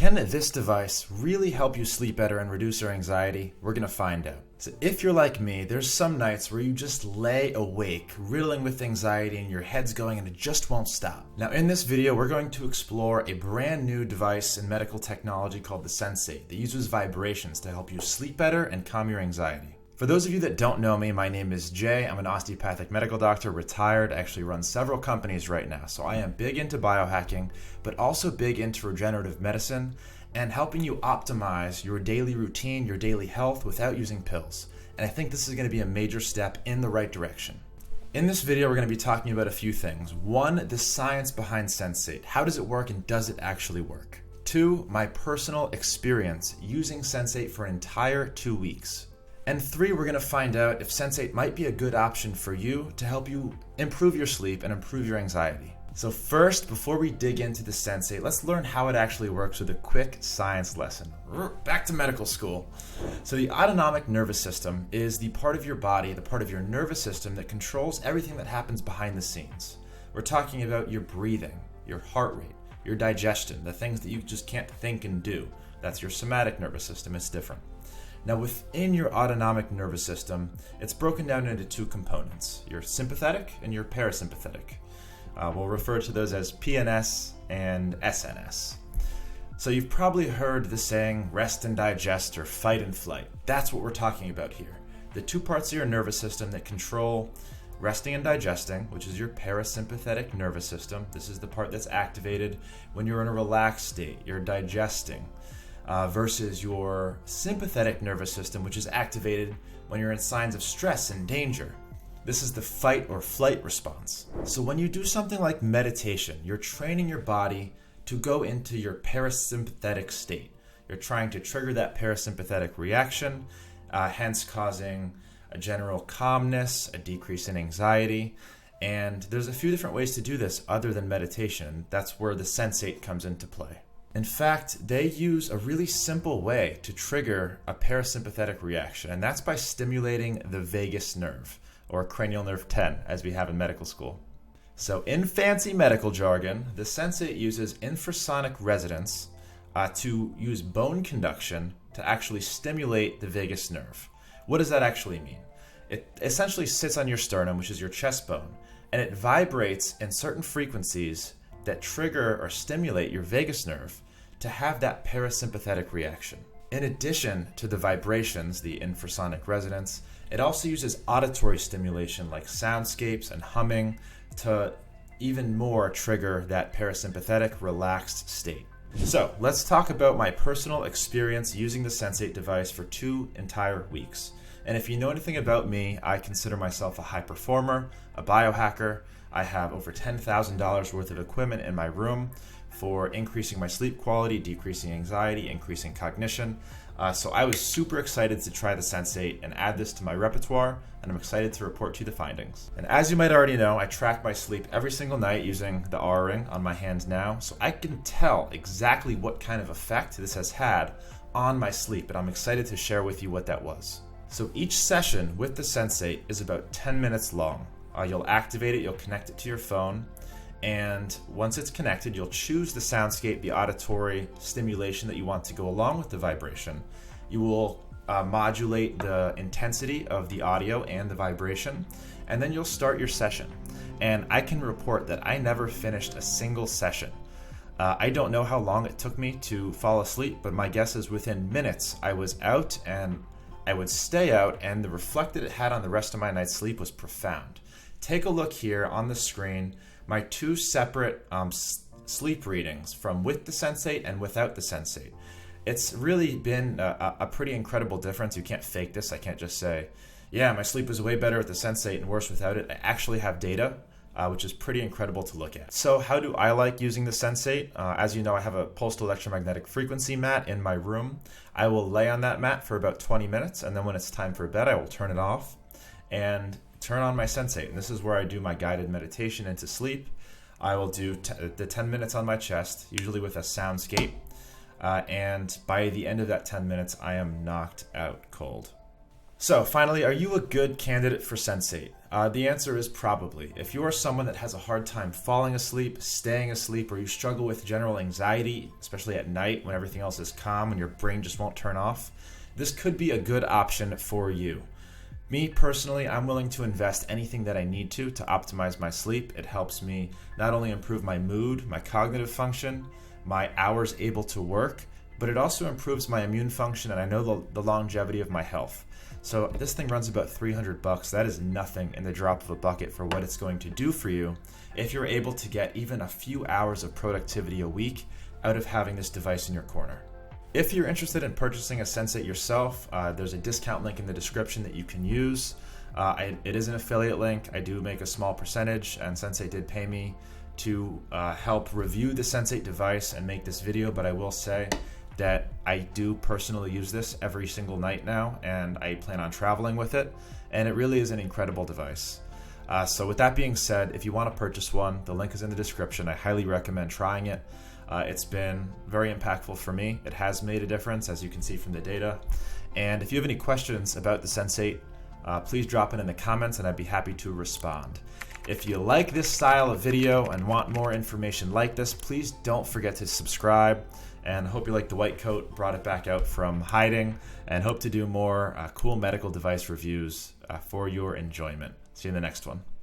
Can this device really help you sleep better and reduce your anxiety? We're going to find out. So if you're like me, there's some nights where you just lay awake, riddling with anxiety and your head's going and it just won't stop. Now in this video, we're going to explore a brand new device in medical technology called the Sensate that uses vibrations to help you sleep better and calm your anxiety. For those of you that don't know me, my name is Jay. I'm an osteopathic medical doctor, retired. I actually run several companies right now. So I am big into biohacking, but also big into regenerative medicine and helping you optimize your daily routine, your daily health without using pills. And I think this is going to be a major step in the right direction. In this video, we're going to be talking about a few things. One, the science behind Sensate. How does it work and does it actually work? Two, my personal experience using Sensate for an entire 2 weeks. And three, we're going to find out if Sensate might be a good option for you to help you improve your sleep and improve your anxiety. So first, before we dig into the Sensate, let's learn how it actually works with a quick science lesson. Back to medical school. So the autonomic nervous system is the part of your body, the part of your nervous system that controls everything that happens behind the scenes. We're talking about your breathing, your heart rate, your digestion, the things that you just can't think and do. That's your somatic nervous system. It's different. Now within your autonomic nervous system, it's broken down into two components, your sympathetic and your parasympathetic. We'll refer to those as PNS and SNS. So you've probably heard the saying, rest and digest or fight and flight. That's what we're talking about here. The two parts of your nervous system that control resting and digesting, which is your parasympathetic nervous system. This is the part that's activated when you're in a relaxed state, you're digesting. Versus your sympathetic nervous system, which is activated when you're in signs of stress and danger. This is the fight or flight response. So when you do something like meditation, you're training your body to go into your parasympathetic state. You're trying to trigger that parasympathetic reaction, hence causing a general calmness, a decrease in anxiety. And there's a few different ways to do this other than meditation. That's where the Sensate comes into play. In fact, they use a really simple way to trigger a parasympathetic reaction, and that's by stimulating the vagus nerve, or cranial nerve 10, as we have in medical school. So in fancy medical jargon, the Sensate uses infrasonic resonance to use bone conduction to actually stimulate the vagus nerve. What does that actually mean? It essentially sits on your sternum, which is your chest bone, and it vibrates in certain frequencies that trigger or stimulate your vagus nerve to have that parasympathetic reaction. In addition to the vibrations, the infrasonic resonance, it also uses auditory stimulation like soundscapes and humming to even more trigger that parasympathetic relaxed state. So let's talk about my personal experience using the Sensate device for 2 entire weeks. And if you know anything about me, I consider myself a high performer, a biohacker. I have over $10,000 worth of equipment in my room for increasing my sleep quality, decreasing anxiety, increasing cognition. So I was super excited to try the Sensate and add this to my repertoire, and I'm excited to report to you the findings. And as you might already know, I track my sleep every single night using the Oura Ring on my hand now, so I can tell exactly what kind of effect this has had on my sleep, and I'm excited to share with you what that was. So each session with the Sensate is about 10 minutes long. You'll activate it, you'll connect it to your phone, and once it's connected, you'll choose the soundscape, the auditory stimulation that you want to go along with the vibration. You will modulate the intensity of the audio and the vibration, and then you'll start your session. And I can report that I never finished a single session. I don't know how long it took me to fall asleep, but my guess is within minutes I was out, and I would stay out, and the reflect that it had on the rest of my night's sleep was profound. Take a look here on the screen, my 2 separate sleep readings from with the Sensate and without the Sensate. It's really been a pretty incredible difference. You can't fake this. I can't just say, yeah, my sleep was way better with the Sensate and worse without it. I actually have data, which is pretty incredible to look at. So how do I like using the Sensate? As you know, I have a pulsed electromagnetic frequency mat in my room. I will lay on that mat for about 20 minutes, and then when it's time for bed, I will turn it off and turn on my Sensate. And this is where I do my guided meditation into sleep. I will do the 10 minutes on my chest, usually with a soundscape. And by the end of that 10 minutes, I am knocked out cold. So finally, are you a good candidate for Sensate? The answer is probably. If you are someone that has a hard time falling asleep, staying asleep, or you struggle with general anxiety, especially at night when everything else is calm and your brain just won't turn off, this could be a good option for you. Me personally, I'm willing to invest anything that I need to optimize my sleep. It helps me not only improve my mood, my cognitive function, my hours able to work, but it also improves my immune function and I know the longevity of my health. So this thing runs about $300. That is nothing in the drop of a bucket for what it's going to do for you if you're able to get even a few hours of productivity a week out of having this device in your corner. If you're interested in purchasing a Sensate yourself, there's a discount link in the description that you can use. It is an affiliate link. I do make a small percentage, and Sensate did pay me to help review the Sensate device and make this video, but I will say that I do personally use this every single night now, and I plan on traveling with it, and it really is an incredible device. So with that being said, if you want to purchase one, the link is in the description. I highly recommend trying it. It's been very impactful for me. It has made a difference, as you can see from the data. And if you have any questions about the Sensate, please drop it in the comments and I'd be happy to respond. If you like this style of video and want more information like this, please don't forget to subscribe. And I hope you like the white coat, brought it back out from hiding, and hope to do more cool medical device reviews for your enjoyment. See you in the next one.